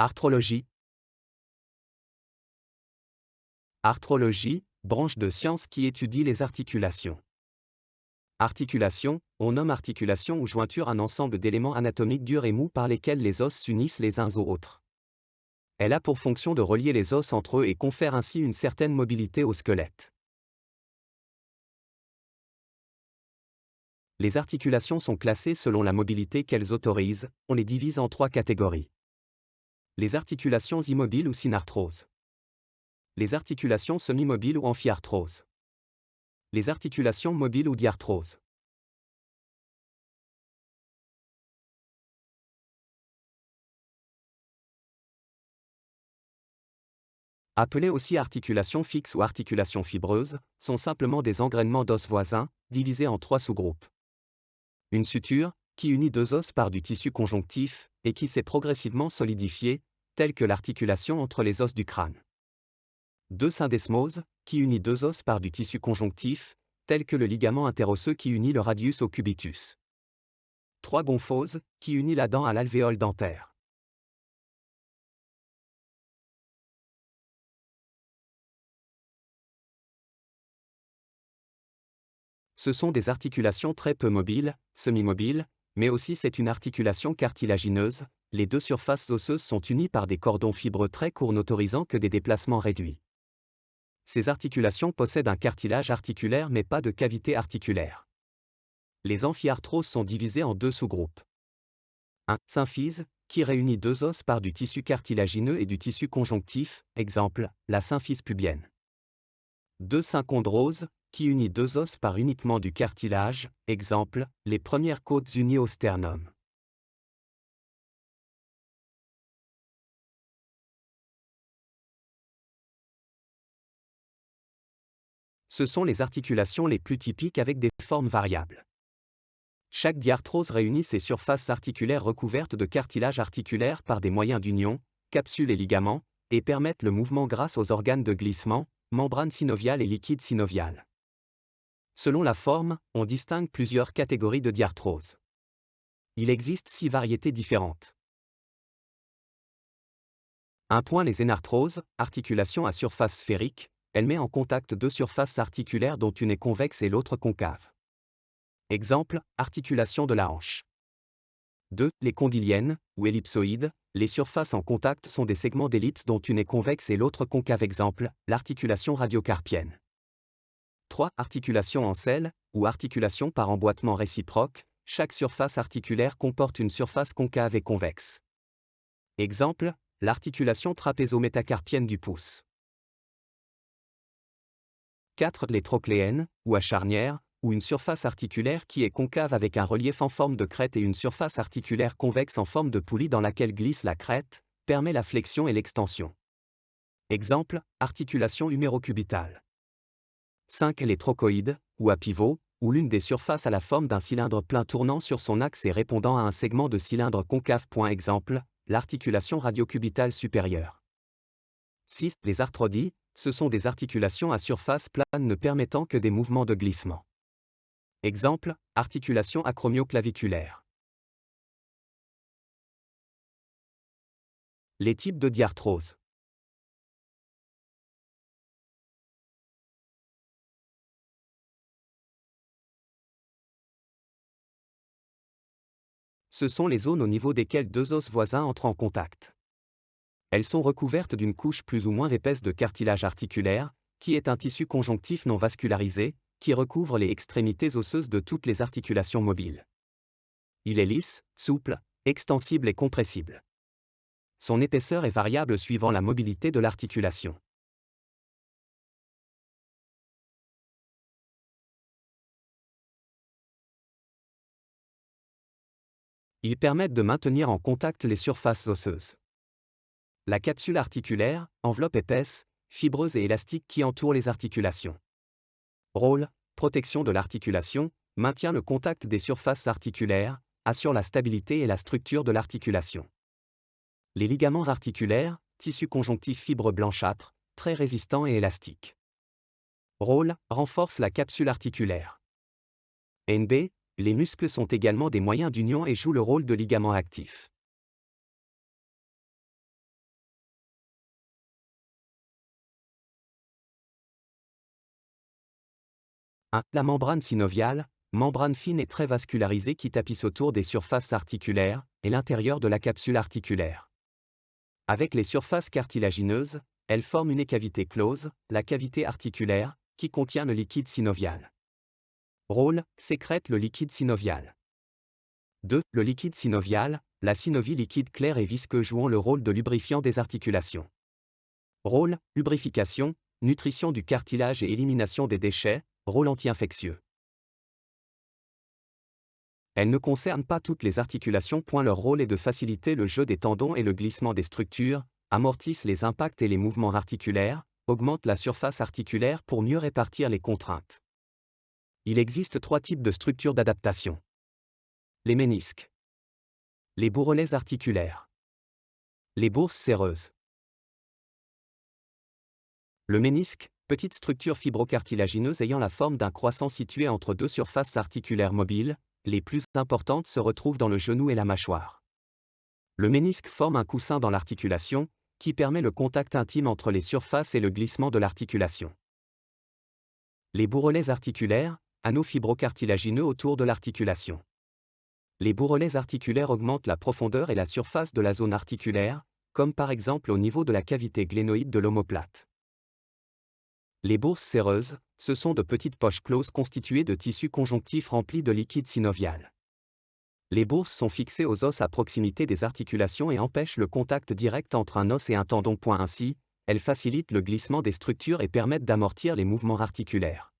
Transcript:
Arthrologie. Arthrologie, branche de science qui étudie les articulations. Articulation, on nomme articulation ou jointure un ensemble d'éléments anatomiques durs et mous par lesquels les os s'unissent les uns aux autres. Elle a pour fonction de relier les os entre eux et confère ainsi une certaine mobilité au squelette. Les articulations sont classées selon la mobilité qu'elles autorisent, on les divise en 3 catégories. Les articulations immobiles ou synarthroses. Les articulations semi-mobiles ou amphiarthroses. Les articulations mobiles ou diarthroses. Appelées aussi articulations fixes ou articulations fibreuses, sont simplement des engrainements d'os voisins, divisés en 3 sous-groupes. Une suture, qui unit 2 os par du tissu conjonctif, et qui s'est progressivement solidifiée, telle que l'articulation entre les os du crâne. 2 syndesmoses, qui unit 2 os par du tissu conjonctif, tel que le ligament interosseux qui unit le radius au cubitus. 3 gomphoses, qui unit la dent à l'alvéole dentaire. Ce sont des articulations très peu mobiles, semi-mobiles, mais aussi c'est une articulation cartilagineuse, les 2 surfaces osseuses sont unies par des cordons fibreux très courts n'autorisant que des déplacements réduits. Ces articulations possèdent un cartilage articulaire mais pas de cavité articulaire. Les amphiarthroses sont divisées en 2 sous-groupes. 1. Symphyse, qui réunit 2 os par du tissu cartilagineux et du tissu conjonctif, exemple, la symphyse pubienne. 2. Synchondrose, qui unit 2 os par uniquement du cartilage, exemple, les premières côtes unies au sternum. Ce sont les articulations les plus typiques avec des formes variables. Chaque diarthrose réunit ses surfaces articulaires recouvertes de cartilage articulaire par des moyens d'union, capsules et ligaments, et permettent le mouvement grâce aux organes de glissement, membrane synoviale et liquide synovial. Selon la forme, on distingue plusieurs catégories de diarthrose. Il existe 6 variétés différentes. 1. Les énarthroses, articulation à surface sphérique, elle met en contact 2 surfaces articulaires dont une est convexe et l'autre concave. Exemple, articulation de la hanche. 2. Les condyliennes, ou ellipsoïdes, les surfaces en contact sont des segments d'ellipse dont une est convexe et l'autre concave. Exemple, l'articulation radiocarpienne. 3. Articulation en selle, ou articulation par emboîtement réciproque, chaque surface articulaire comporte une surface concave et convexe. Exemple, l'articulation trapézo-métacarpienne du pouce. 4. Les trochléennes, ou à charnière, ou une surface articulaire qui est concave avec un relief en forme de crête et une surface articulaire convexe en forme de poulie dans laquelle glisse la crête, permet la flexion et l'extension. Exemple, articulation humérocubitale. 5. Les trochoïdes, ou à pivot, où l'une des surfaces a la forme d'un cylindre plein tournant sur son axe et répondant à un segment de cylindre concave. Exemple, l'articulation radiocubitale supérieure. 6. Les arthrodies, ce sont des articulations à surface plane ne permettant que des mouvements de glissement. Exemple, articulation acromioclaviculaire. Les types de diarthrose. Ce sont les zones au niveau desquelles 2 os voisins entrent en contact. Elles sont recouvertes d'une couche plus ou moins épaisse de cartilage articulaire, qui est un tissu conjonctif non vascularisé, qui recouvre les extrémités osseuses de toutes les articulations mobiles. Il est lisse, souple, extensible et compressible. Son épaisseur est variable suivant la mobilité de l'articulation. Ils permettent de maintenir en contact les surfaces osseuses. La capsule articulaire, enveloppe épaisse, fibreuse et élastique qui entoure les articulations. Rôle, protection de l'articulation, maintient le contact des surfaces articulaires, assure la stabilité et la structure de l'articulation. Les ligaments articulaires, tissu conjonctif fibre blanchâtre, très résistant et élastique. Rôle, renforce la capsule articulaire. NB, les muscles sont également des moyens d'union et jouent le rôle de ligament actif. 1. La membrane synoviale, membrane fine et très vascularisée qui tapisse autour des surfaces articulaires et l'intérieur de la capsule articulaire. Avec les surfaces cartilagineuses, elle forme une cavité close, la cavité articulaire, qui contient le liquide synovial. Rôle, sécrète le liquide synovial. 2. Le liquide synovial, la synovie liquide clair et visqueux jouant le rôle de lubrifiant des articulations. Rôle, lubrification, nutrition du cartilage et élimination des déchets, rôle anti-infectieux. Elle ne concerne pas toutes les articulations. Leur rôle est de faciliter le jeu des tendons et le glissement des structures, amortissent les impacts et les mouvements articulaires, augmente la surface articulaire pour mieux répartir les contraintes. Il existe 3 types de structures d'adaptation. Les ménisques. Les bourrelets articulaires. Les bourses séreuses. Le ménisque, petite structure fibrocartilagineuse ayant la forme d'un croissant situé entre 2 surfaces articulaires mobiles, les plus importantes se retrouvent dans le genou et la mâchoire. Le ménisque forme un coussin dans l'articulation, qui permet le contact intime entre les surfaces et le glissement de l'articulation. Les bourrelets articulaires, anneaux fibrocartilagineux autour de l'articulation. Les bourrelets articulaires augmentent la profondeur et la surface de la zone articulaire, comme par exemple au niveau de la cavité glénoïde de l'omoplate. Les bourses séreuses, ce sont de petites poches closes constituées de tissus conjonctifs remplis de liquide synovial. Les bourses sont fixées aux os à proximité des articulations et empêchent le contact direct entre un os et un tendon. Ainsi, elles facilitent le glissement des structures et permettent d'amortir les mouvements articulaires.